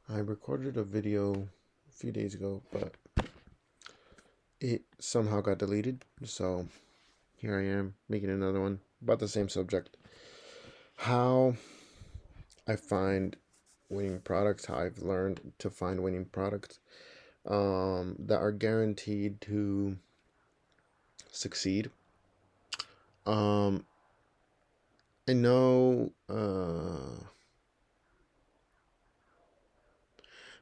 I recorded a video a few days ago, but it somehow got deleted. So here I am making another one about the same subject. How I find winning products, how I've learned to find winning products that are guaranteed to succeed. Um, I know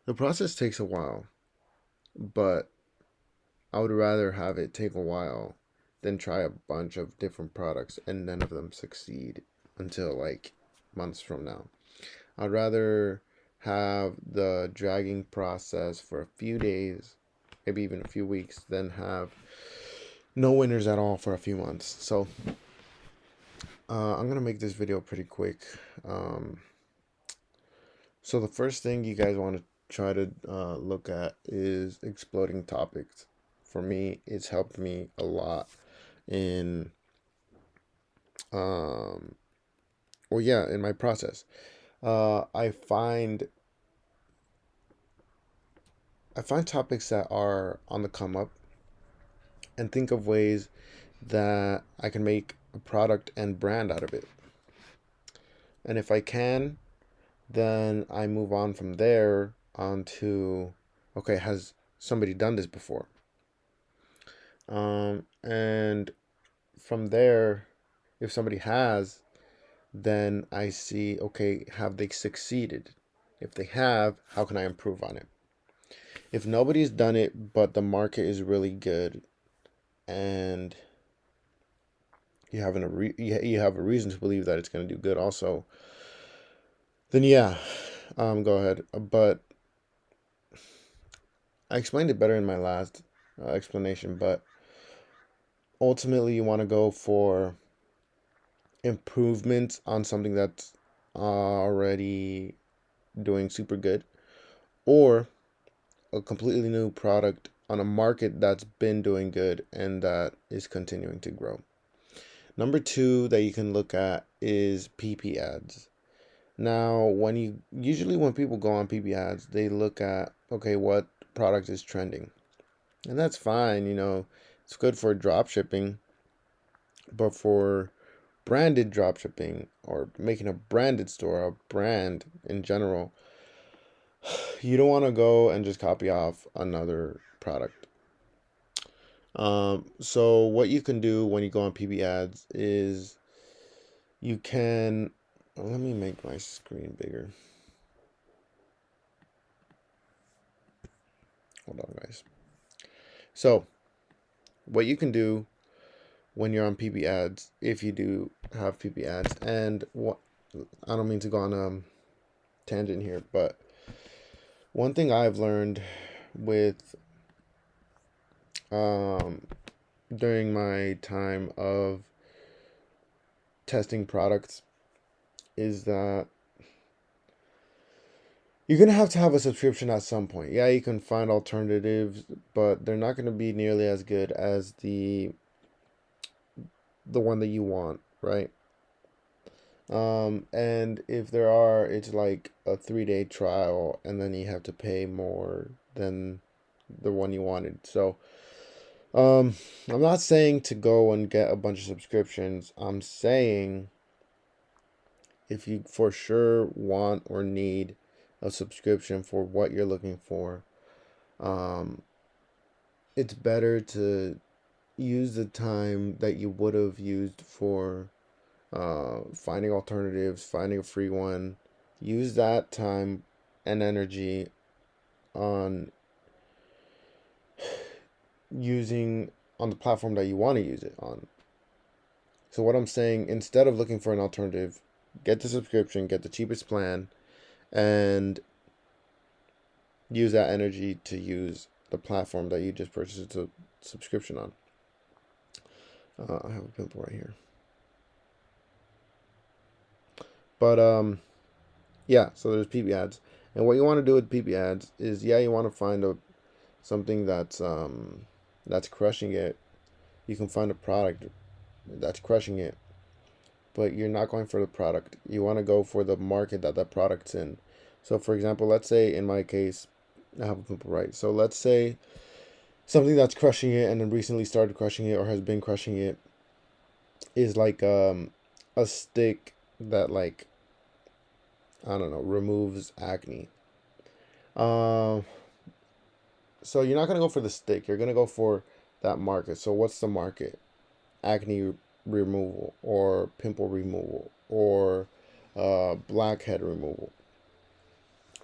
the process takes a while, but I would rather have it take a while than try a bunch of different products and none of them succeed until like months from now. I'd rather have the dragging process for a few days, maybe even a few weeks, than have no winners at all for a few months. So I'm gonna make this video pretty quick. Um, so the first thing you guys want to try to look at is exploding topics. For me, it's helped me a lot in um in my process. Uh i find i find topics that are on the come up and think of ways that I can make a product and brand out of it. And if I can, then I move on from there onto, okay, has somebody done this before? And from there, if somebody has, then I see, okay, have they succeeded? If they have, how can I improve on it? If nobody's done it, but the market is really good and you have a reason to believe that it's going to do good also, then yeah, go ahead. But I explained it better in my last explanation, but ultimately you want to go for improvements on something that's already doing super good, or a completely new product on a market that's been doing good and that is continuing to grow. Number two that you can look at is PP ads. Now, when people go on PP ads, they look at, okay, what product is trending. And that's fine, it's good for drop shipping, but for branded drop shipping or making a branded store, a brand in general, you don't want to go and just copy off another product. So what you can do when you go on PB ads is you can, let me make my screen bigger. Hold on, guys. So what you can do when you're on PB ads, if you do have PB ads, and what, I don't mean to go on a tangent here, but one thing I've learned with um, during my time of testing products is that you're gonna have to have a subscription at some point. Yeah, you can find alternatives, but they're not gonna be nearly as good as the one that you want, right? And if there are, it's like a 3 day trial, and then you have to pay more than the one you wanted. So, I'm not saying to go and get a bunch of subscriptions. I'm saying if you for sure want or need a subscription for what you're looking for, um, it's better to use the time that you would have used for finding alternatives, finding a free one. Use that time and energy on using on the platform that you want to use it on. So what I'm saying, instead of looking for an alternative, get the subscription, get the cheapest plan, and use that energy to use the platform that you just purchased a subscription on. I have a pimple right here. But yeah, so there's PB ads. And what you want to do with PB ads is, yeah, you want to find something that's crushing it. You can find a product that's crushing it, but you're not going for the product. You want to go for the market that product's in. So, for example, let's say in my case, I have a pimple, right? So, let's say something that's crushing it and then recently started crushing it or has been crushing it is like a stick that, like, I don't know, removes acne. Um, so you're not gonna go for the stick. You're gonna go for that market. So what's the market? Acne removal or pimple removal or blackhead removal,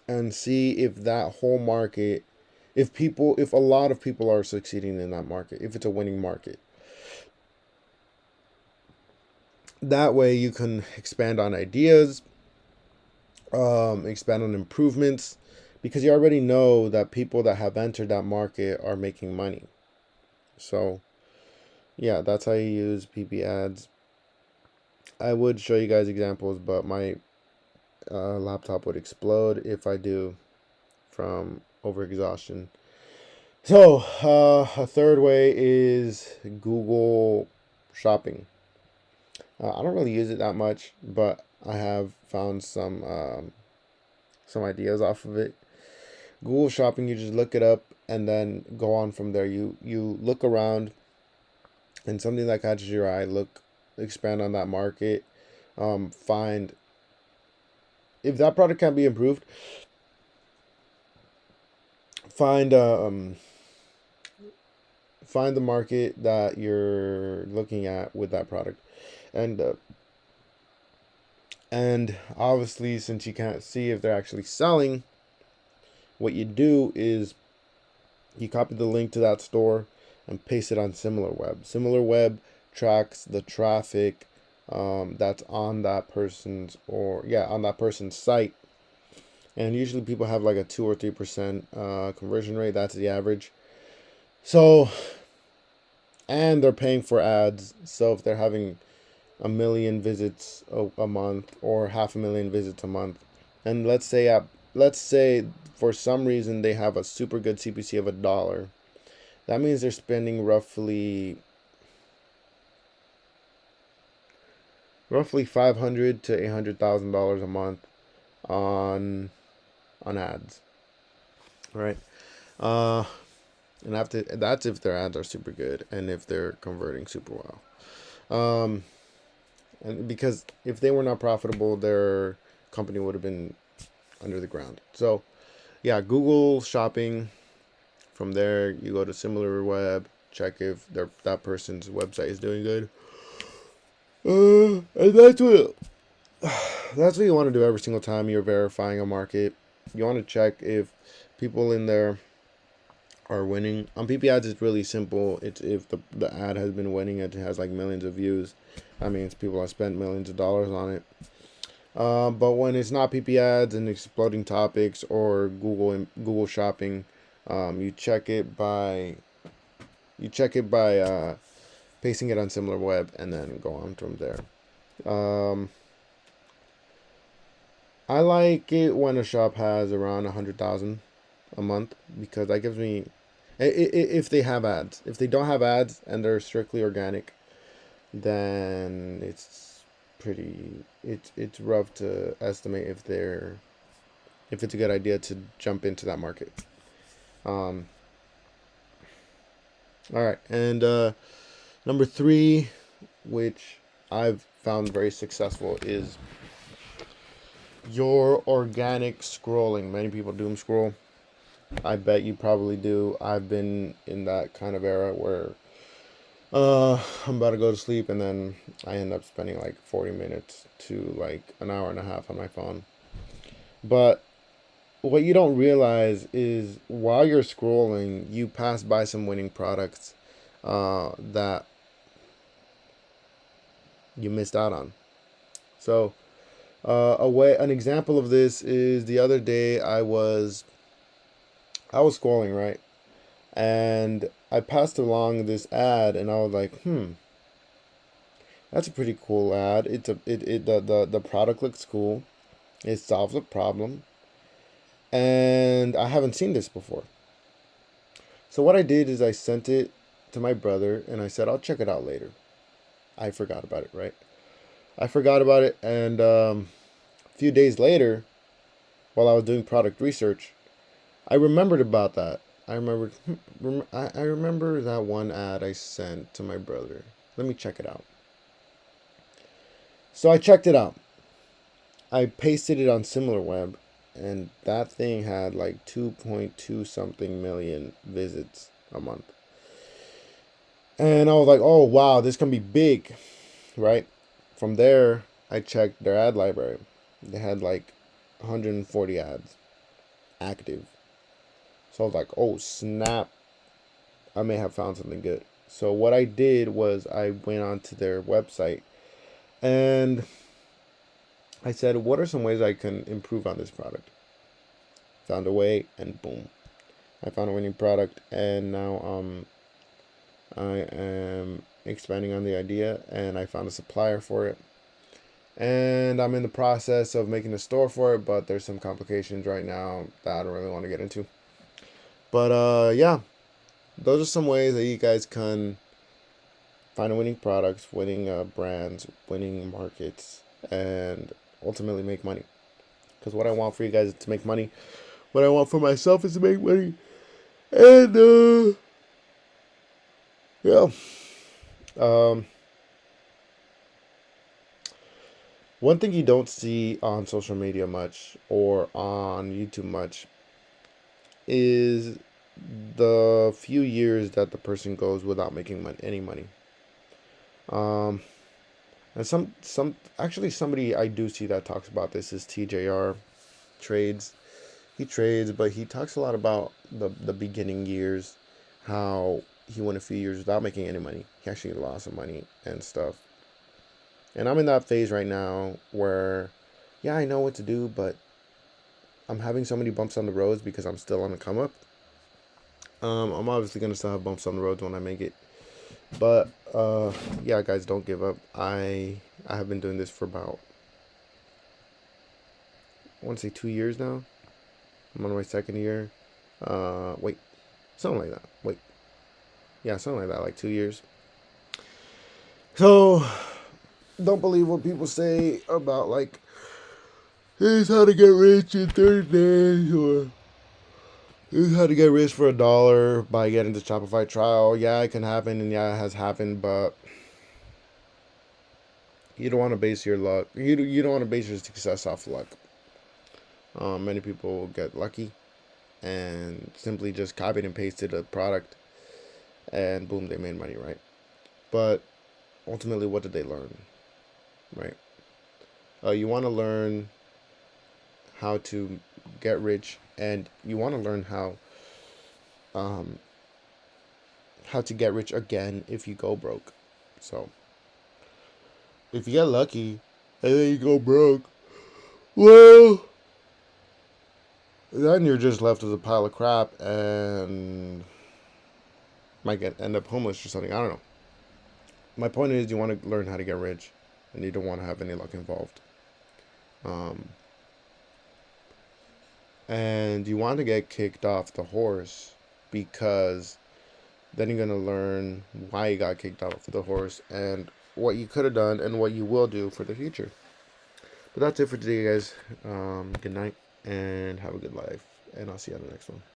and see if that whole market, if a lot of people are succeeding in that market, if it's a winning market. That way you can expand on ideas, expand on improvements, because you already know that people that have entered that market are making money. So yeah, that's how you use PP ads. I would show you guys examples, but my laptop would explode if I do, from overexhaustion. So a third way is Google Shopping. I don't really use it that much, but I have found some ideas off of it. Google Shopping, you just look it up and then go on from there. You look around and something that catches your eye, expand on that market. Find if that product can be improved. Find find the market that you're looking at with that product, and obviously, since you can't see if they're actually selling, what you do is you copy the link to that store and paste it on SimilarWeb. SimilarWeb tracks the traffic that's on that person's, or yeah, on that person's site, and usually people have like a 2 or 3% conversion rate. That's the average. So, and they're paying for ads. So if they're having 1 million visits a month or 500,000 visits a month, and let's say for some reason they have a super good CPC of $1, that means they're spending roughly $500 to $800,000 a month on ads, right? Uh, and after that's if their ads are super good and if they're converting super well. And because if they were not profitable, their company would have been under the ground. So, yeah, Google Shopping. From there, you go to SimilarWeb, check if that person's website is doing good. And that's what you want to do every single time you're verifying a market. You want to check if people in there are winning. On PP ads, it's really simple. It's if the ad has been winning, it has like millions of views. That means people have spent millions of dollars on it. But when it's not PP ads and exploding topics or Google Shopping, you check it by pasting it on SimilarWeb and then go on from there. Um, I like it when a shop has around 100,000 a month, because that gives me, if they have ads. If they don't have ads and they're strictly organic, then it's rough to estimate if it's a good idea to jump into that market. Um, all right, and number 3, which I've found very successful, is your organic scrolling. Many people doom scroll. I bet you probably do. I've been in that kind of era where I'm about to go to sleep and then I end up spending like 40 minutes to like an hour and a half on my phone. But what you don't realize is while you're scrolling, you pass by some winning products that you missed out on. So, an example of this is the other day I was scrolling, right, and I passed along this ad, and I was like, that's a pretty cool ad. It's a it the product looks cool. It solves a problem, and I haven't seen this before. So what I did is I sent it to my brother, and I said I'll check it out later. I forgot about it, right? I forgot about it, and a few days later, while I was doing product research, I remembered about that. I remember that one ad I sent to my brother. Let me check it out. So I checked it out. I pasted it on SimilarWeb, and that thing had like 2.2 something million visits a month. And I was like, oh wow, this can be big, right? From there, I checked their ad library. They had like 140 ads active. So I was like, oh snap, I may have found something good. So what I did was I went onto their website and I said, what are some ways I can improve on this product? Found a way, and boom, I found a winning product. And now I am expanding on the idea, and I found a supplier for it. And I'm in the process of making a store for it, but there's some complications right now that I don't really want to get into. But yeah, those are some ways that you guys can find winning products, winning brands, winning markets, and ultimately make money. Because what I want for you guys is to make money. What I want for myself is to make money. And yeah. Um, One thing you don't see on social media much or on YouTube much is the few years that the person goes without making any money. Um, and some actually somebody I do see that talks about this is TJR trades. He trades, but he talks a lot about the beginning years, how he went a few years without making any money. He actually lost some money and stuff. And I'm in that phase right now where, yeah, I know what to do, but I'm having so many bumps on the roads because I'm still on the come up. I'm obviously gonna still have bumps on the roads when I make it, but yeah, guys, don't give up. I have been doing this for about, I want to say 2 years now. I'm on my second year. Wait, something like that. Wait, yeah, something like that, like 2 years. So don't believe what people say about like, here's how to get rich in 30 days, or here's how to get rich for $1 by getting the Shopify trial. Yeah, it can happen, and yeah, it has happened, but you don't want to base your luck. You don't want to base your success off luck. Many people get lucky and simply just copied and pasted a product, and boom, they made money, right? But ultimately, what did they learn, right? You want to learn how to get rich, and you want to learn um, how to get rich again if you go broke. So if you get lucky and then you go broke, well, then you're just left with a pile of crap and might end up homeless or something. I don't know. My point is, you want to learn how to get rich, and you don't want to have any luck involved. Um, and you want to get kicked off the horse because then you're gonna learn why you got kicked off the horse and what you could have done and what you will do for the future. But that's it for today, guys. Good night and have a good life. And I'll see you on the next one.